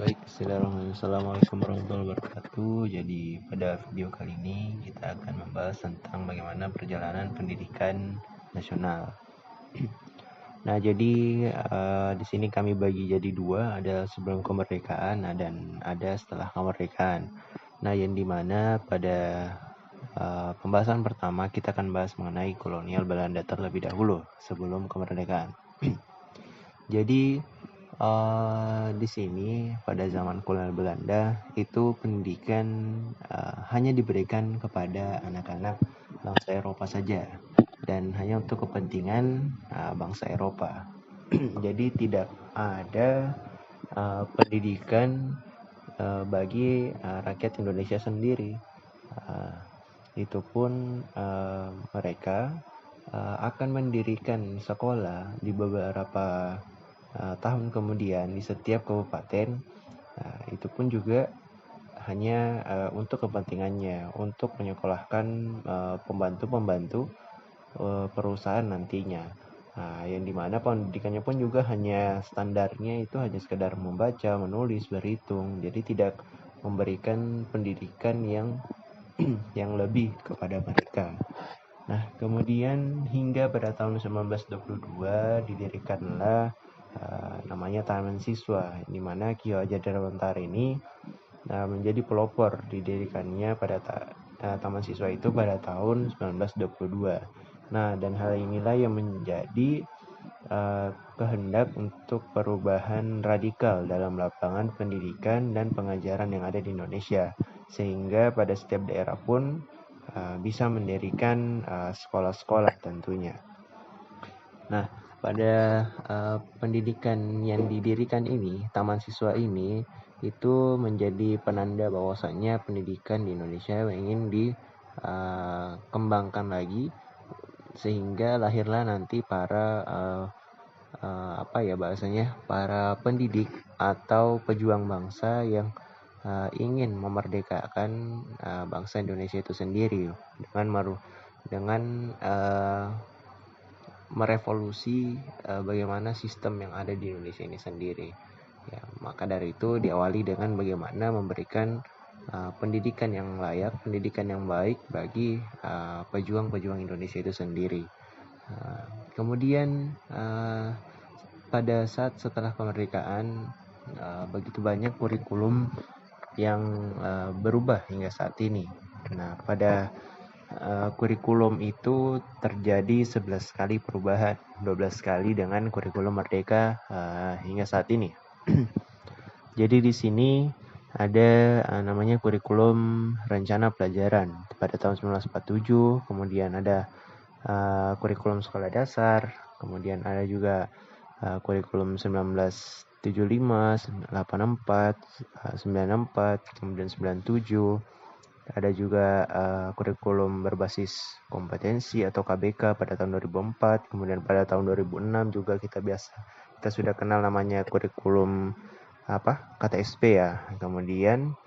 Baik, bismillahirrahmanirrahim. Assalamualaikum warahmatullahi wabarakatuh. Jadi pada video kali ini kita akan membahas tentang bagaimana perjalanan pendidikan nasional. Nah, jadi di sini kami bagi jadi dua, ada sebelum kemerdekaan dan ada setelah kemerdekaan. Nah, yang dimana pada pembahasan pertama kita akan bahas mengenai kolonial Belanda terlebih dahulu sebelum kemerdekaan. Jadi di sini pada zaman kolonial Belanda itu pendidikan hanya diberikan kepada anak-anak bangsa Eropa saja dan hanya untuk kepentingan bangsa Eropa. Jadi tidak ada pendidikan bagi rakyat Indonesia sendiri. Itu pun mereka akan mendirikan sekolah di beberapa tahun kemudian di setiap kabupaten. Itu pun juga hanya untuk kepentingannya, untuk menyekolahkan pembantu-pembantu perusahaan nantinya. Yang dimana pendidikannya pun juga hanya standarnya itu hanya sekedar membaca, menulis, berhitung. Jadi tidak memberikan pendidikan yang lebih kepada mereka. Nah, kemudian hingga pada tahun 1922 didirikanlah namanya Taman Siswa, di mana Ki Hajar Dewantara ini menjadi pelopor didirikannya pada Taman Siswa itu pada tahun 1922. Nah, dan hal inilah yang menjadi kehendak untuk perubahan radikal dalam lapangan pendidikan dan pengajaran yang ada di Indonesia, sehingga pada setiap daerah pun bisa mendirikan sekolah-sekolah tentunya. Nah, pada pendidikan yang didirikan ini, Taman Siswa ini itu menjadi penanda bahwasannya pendidikan di Indonesia ingin dikembangkan lagi, sehingga lahirlah nanti para para pendidik atau pejuang bangsa yang ingin memerdekakan bangsa Indonesia itu sendiri dengan merevolusi bagaimana sistem yang ada di Indonesia ini sendiri. Ya, maka dari itu diawali dengan bagaimana memberikan pendidikan yang layak, pendidikan yang baik bagi pejuang-pejuang Indonesia itu sendiri. Kemudian pada saat setelah kemerdekaan begitu banyak kurikulum yang berubah hingga saat ini. Nah, pada kurikulum itu terjadi 11 kali perubahan, 12 kali dengan kurikulum merdeka hingga saat ini. Jadi di sini ada namanya kurikulum rencana pelajaran pada tahun 1947, kemudian ada kurikulum sekolah dasar, kemudian ada juga kurikulum 1975, 84, 94, kemudian 97. Ada juga kurikulum berbasis kompetensi atau KBK pada tahun 2004, kemudian pada tahun 2006 juga kita sudah kenal namanya kurikulum KTSP ya. Kemudian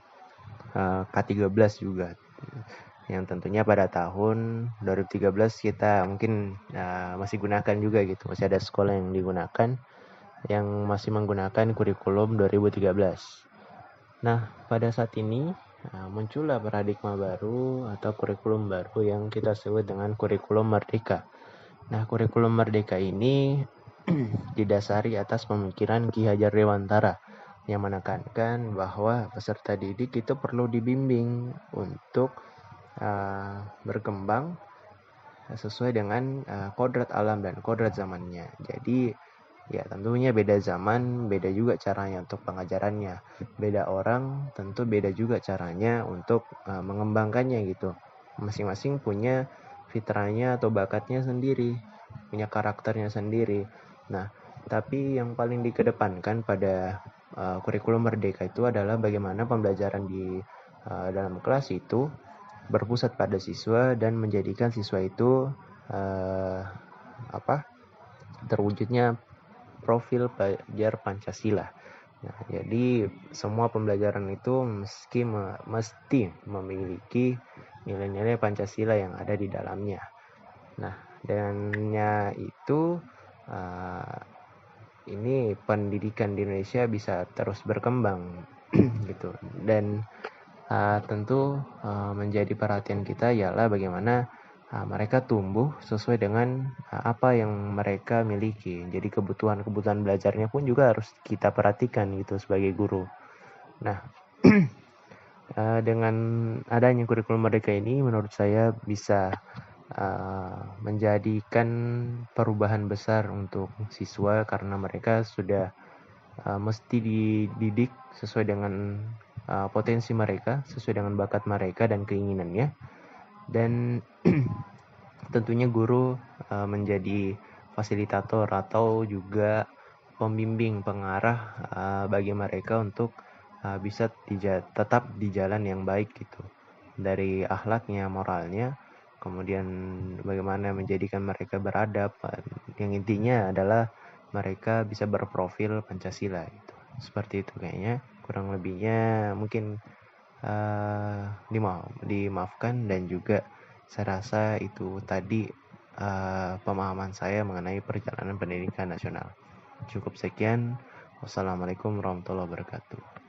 K13 juga. Yang tentunya pada tahun 2013 kita mungkin masih gunakan juga gitu. Masih ada sekolah yang digunakan yang masih menggunakan kurikulum 2013. Nah, pada saat ini muncullah paradigma baru atau kurikulum baru yang kita sebut dengan kurikulum merdeka. Nah, kurikulum merdeka ini didasari atas pemikiran Ki Hajar Dewantara yang menekankan bahwa peserta didik itu perlu dibimbing untuk berkembang sesuai dengan kodrat alam dan kodrat zamannya. Jadi ya tentunya beda zaman, beda juga caranya untuk pengajarannya. Beda orang, tentu beda juga caranya untuk mengembangkannya gitu. Masing-masing punya fitrahnya atau bakatnya sendiri, punya karakternya sendiri. Nah, tapi yang paling dikedepankan pada kurikulum merdeka itu adalah bagaimana pembelajaran di dalam kelas itu berpusat pada siswa dan menjadikan siswa itu terwujudnya profil pelajar Pancasila. Nah, jadi semua pembelajaran itu mesti memiliki nilai-nilai Pancasila yang ada di dalamnya. Nah, dengannya itu ini pendidikan di Indonesia bisa terus berkembang gitu. Dan tentu menjadi perhatian kita ialah bagaimana mereka tumbuh sesuai dengan apa yang mereka miliki. Jadi kebutuhan belajarnya pun juga harus kita perhatikan gitu sebagai guru. Nah, dengan adanya kurikulum merdeka ini menurut saya bisa menjadikan perubahan besar untuk siswa karena mereka sudah mesti dididik sesuai dengan potensi mereka, sesuai dengan bakat mereka dan keinginannya. Dan tentunya guru menjadi fasilitator atau juga pembimbing, pengarah bagi mereka untuk bisa tetap di jalan yang baik gitu. Dari akhlaknya, moralnya, kemudian bagaimana menjadikan mereka beradab, yang intinya adalah mereka bisa berprofil Pancasila gitu. Seperti itu kayaknya, kurang lebihnya mungkin dimaafkan. Dan juga saya rasa itu tadi pemahaman saya mengenai perjalanan pendidikan nasional. Cukup sekian. Wassalamualaikum warahmatullahi wabarakatuh.